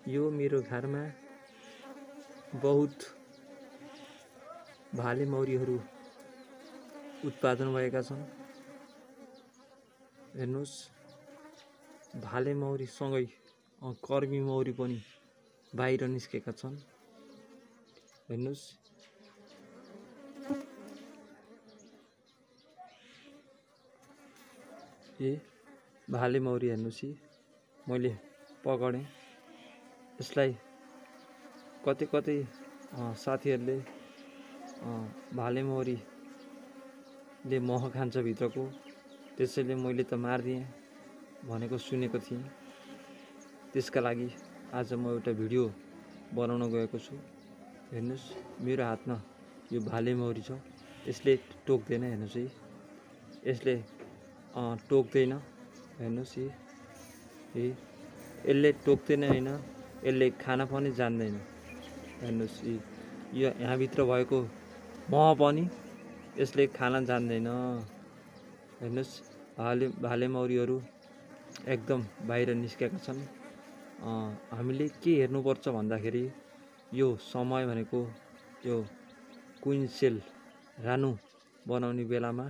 यो मेरो घरमा बहुत भाले मौरीहरू उत्पादन भएका छन्। हेर्नुस्, भाले मौरी सँगै कर्मी मौरी पनि बाहिर निस्केका छन्। हेर्नुस्, ए भाले मौरी हेर्नुस्, मैले पकडेँ यसलाई। कतै कतै साथीहरूले भाले मौरीले मह खान्छ भित्रको, त्यसैले मैले त मारिदिएँ भनेको सुनेको थिएँ। त्यसका लागि आज म एउटा भिडियो बनाउन गएको छु। हेर्नुस्, मेरो हातमा यो भाले मौरी छ। यसले टोक्दैन। हेर्नुस् है, यसले टोक्दैन। हेर्नुस् यसले टोक्दैन होइन, यसले खाना पनि जान्दैन। हेर्नुस्, यो यहाँभित्र भएको मह पनि यसले खाना जान्दैन। हेर्नुस्, भाले मौरीहरू एकदम बाहिर निस्केका छन्। हामीले के हेर्नुपर्छ भन्दाखेरि यो समय भनेको यो क्विन सेल रानु बनाउने बेलामा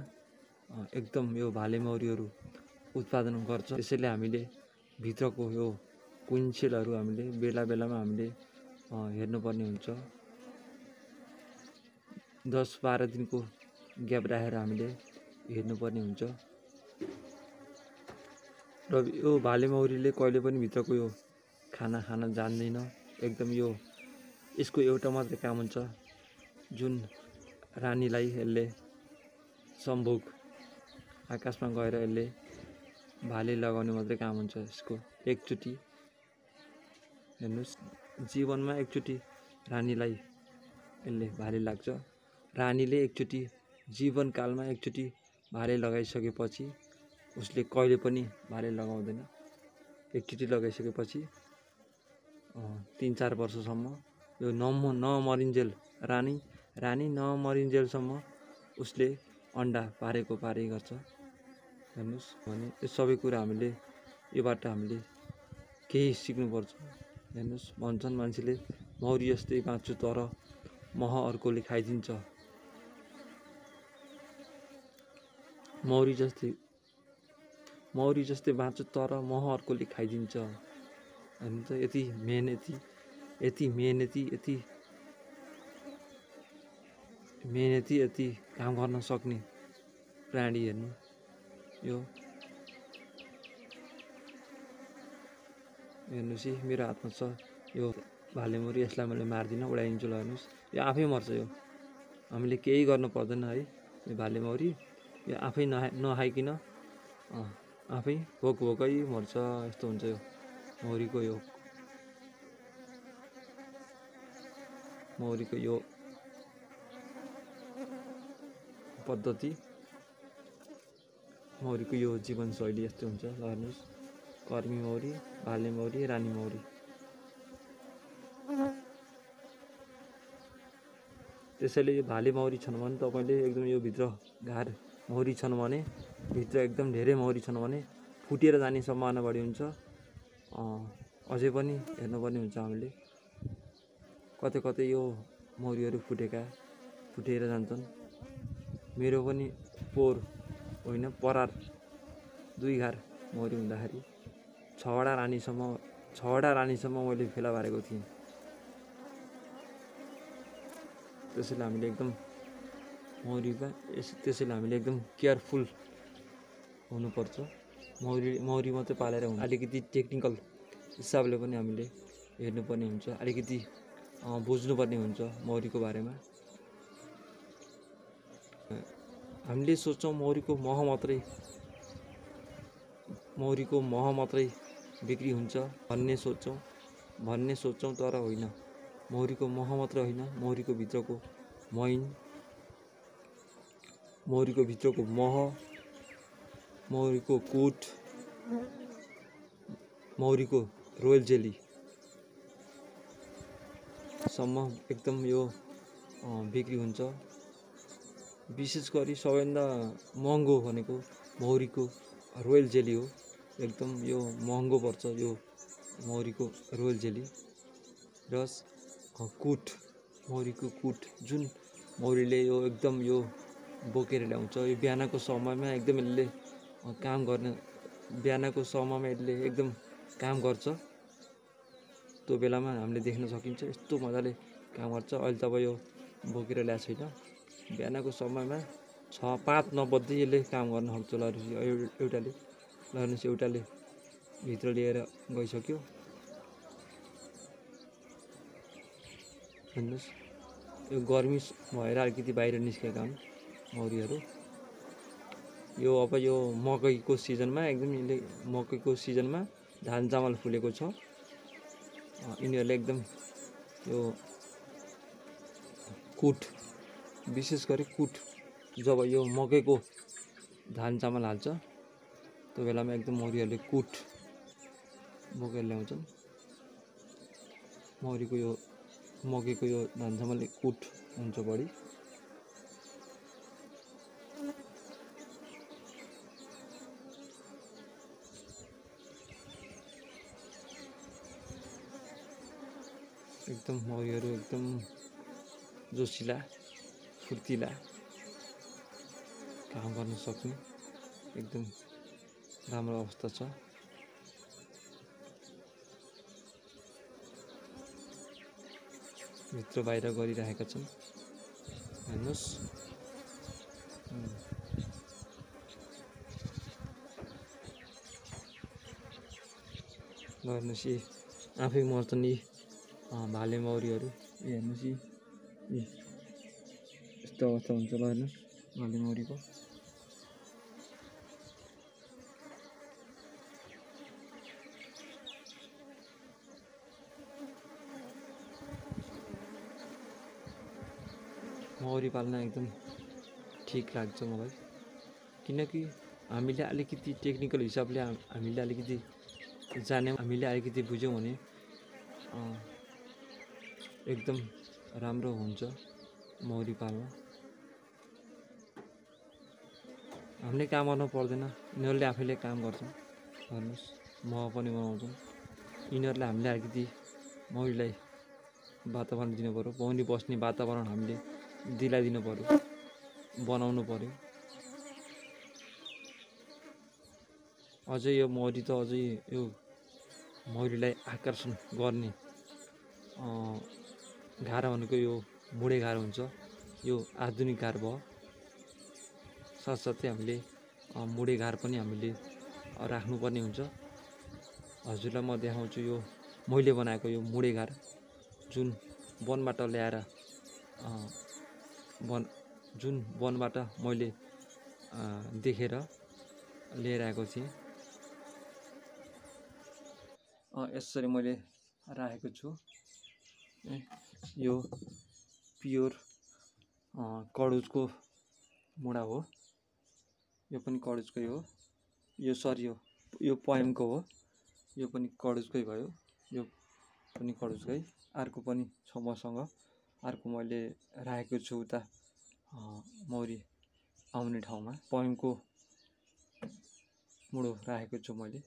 एकदम यो भाले मौरीहरू उत्पादन गर्छ। त्यसैले हामीले भित्रको यो क्विन सेलहरू हामीले बेला बेलामा हामीले हेर्नुपर्ने हुन्छ। 10-12 दिनको ग्याप राखेर हामीले हेर्नुपर्ने हुन्छ। र यो भाले मौरीले कहिले पनि भित्रको यो खाना खान जान्दैन। एकदम यो यसको एउटा मात्रै काम हुन्छ, जुन रानीलाई यसले सम्भोग आकाशमा गएर यसले भाले लगाउने मात्रै काम हुन्छ यसको। एकचोटि हेर्नुस्, जीवनमा एकचोटि रानीलाई यसले भाले लाग्छ। रानीले एकचोटि जीवनकालमा एकचोटि भाले लगाइसकेपछि उसले कहिले पनि भाले लगाउँदैन। एकचोटि लगाइसकेपछि 3-4 वर्षसम्म यो नमरिन्जेल रानी नमरिन्जेलसम्म उसले अन्डा पारेको पारै गर्छ। हेर्नुस्, भने यो सबै कुरा हामीले योबाट हामीले केही सिक्नुपर्छ। हेर्नुस्, भन्छन् मान्छेले मौरी जस्तै बाँच्छु तर मह अर्कोले खाइदिन्छ। मौरी जस्तै बाँच्छु तर मह अर्कोले खाइदिन्छ। हेर्नु त, यति मेहनती यति काम गर्न सक्ने प्राणी। हेर्नु, यो हेर्नुहोस् मेरो हातमा छ यो भाले मौरी। यसलाई मैले मार्दिनँ, उडाइदिन्छु। ल हेर्नुहोस्, यो आफै मर्छ। यो हामीले केही गर्नु पर्दैन है। यो भाले मौरी यो आफै नखाइकन आफै भोकै मर्छ। यस्तो हुन्छ यो मौरीको यो पद्धति, मौरीको यो जीवनशैली यस्तो हुन्छ। ल हेर्नुहोस्, कर्मी मौरी, भाले मौरी, रानी मौरी। त्यसैले यो भाले मौरी छन् भने तपाईँले एकदम यो भित्र घार मौरी छन् भने, भित्र एकदम धेरै मौरी छन् भने फुटेर जाने सम्भावना बढी हुन्छ। अझै पनि हेर्नुपर्ने हुन्छ हामीले। कतै कतै यो मौरीहरू फुटेर जान्छन्। मेरो पनि पोहोर होइन, परार 2 घार मौरी हुँदाखेरि 6वटा रानीसम्म मैले फेला पारेको थिएँ। त्यसैले हामीले एकदम केयरफुल हुनुपर्छ। मौरी मात्रै पालेर हुन्छ, अलिकति टेक्निकल हिसाबले पनि हामीले हेर्नुपर्ने हुन्छ, अलिकति बुझ्नुपर्ने हुन्छ मौरीको बारेमा। हामीले सोच्छौँ मौरीको मह मात्रै बिक्री हुन्छ भन्ने सोच्छौँ, तर होइन। मौरीको मह मात्र होइन, मौरीको भित्रको मैन, मौरीको भित्रको मह, मौरीको कुट, मौरीको रोयल जेली सम्म एकदम यो बिक्री हुन्छ। विशेष गरी सबैभन्दा महँगो भनेको मौरीको रोयल जेली हो। एकदम यो महँगो पर्छ। यो मौरीको रोल जेली र कुट, मौरीको कुट जुन मौरीले यो एकदम यो बोकेर ल्याउँछ। यो बिहानको समयमा एकदम यसले काम गर्ने, बिहानको समयमा यसले एकदम काम गर्छ। त्यो बेलामा हामीले देख्न सकिन्छ यस्तो मजाले काम गर्छ। अहिले त अब यो बोकेर ल्याएको छैन, बिहानको समयमा 6-5 नबज्दै यसले काम गर्न सक्छ। ल एउटाले ल हेर्नुहोस्, एउटाले भित्र लिएर गइसक्यो। हेर्नुहोस्, यो गर्मी भएर अलिकति बाहिर निस्केका हुन् मौरीहरू। यो अब यो मकैको सिजनमा एकदम यसले मकैको सिजनमा धान चामल फुलेको छ। यिनीहरूले एकदम यो कुट, विशेष गरी कुट जब यो मकैको धान चामल हाल्छ त्यो बेलामा एकदम मौरीहरूले कुट बोकेर ल्याउँछन्। मौरीको यो मकैको यो धान चामलले कुट हुन्छ बढी। एकदम मौरीहरू एकदम जोसिला, फुर्तिला, काम गर्न सक्ने एकदम राम्रो अवस्था छ। भित्र बाहिर गरिरहेका छन्। हेर्नुहोस्, हेर्नुहोस् यी आफै मर्छन् यी भाले मौरीहरू। हेर्नुहोस् यी यस्तो अवस्था हुन्छ। ल हेर्नुहोस् भाले मौरीको। मौरी पाल्न एकदम ठिक लाग्छ मलाई, किनकि हामीले अलिकति टेक्निकल हिसाबले हामीले अलिकति जान्यौँ, हामीले अलिकति बुझ्यौँ भने एकदम राम्रो हुन्छ मौरी पाल्न। हामीले काम गर्नु पर्दैन, यिनीहरूले आफैले काम गर्छन्। हेर्नुहोस्, मह पनि बनाउँछन्। यिनीहरूलाई हामीले अलिकति मौरीलाई वातावरण दिनु पऱ्यो, मौरी बस्ने वातावरण हामीले दिलाइदिनु पऱ्यो, बनाउनु पऱ्यो। अझै यो मौरी त अझै यो मौरीलाई आकर्षण गर्ने घार भनेको यो मुडे घार हुन्छ। यो आधुनिक घार भयो। साथसाथै हामीले मुडे घार पनि हामीले राख्नुपर्ने हुन्छ। हजुरलाई म देखाउँछु यो मैले बनाएको यो मुडे घार, जुन वनबाट ल्याएर जुन वनबाट मैले देखेर लिएर आएको थिएँ। यसरी मैले राखेको छु। यो प्योर कडुजको मुडा हो। यो पनि कडुजकै हो। यो सरी हो, यो पयमको हो। यो पनि कडुजकै भयो। यो पनि कडुजकै। अर्को पनि छ मसँग। अर्को मैले राखेको छु उता मौरी आउने ठाउँमा। पयमको मुडो राखेको छु मैले।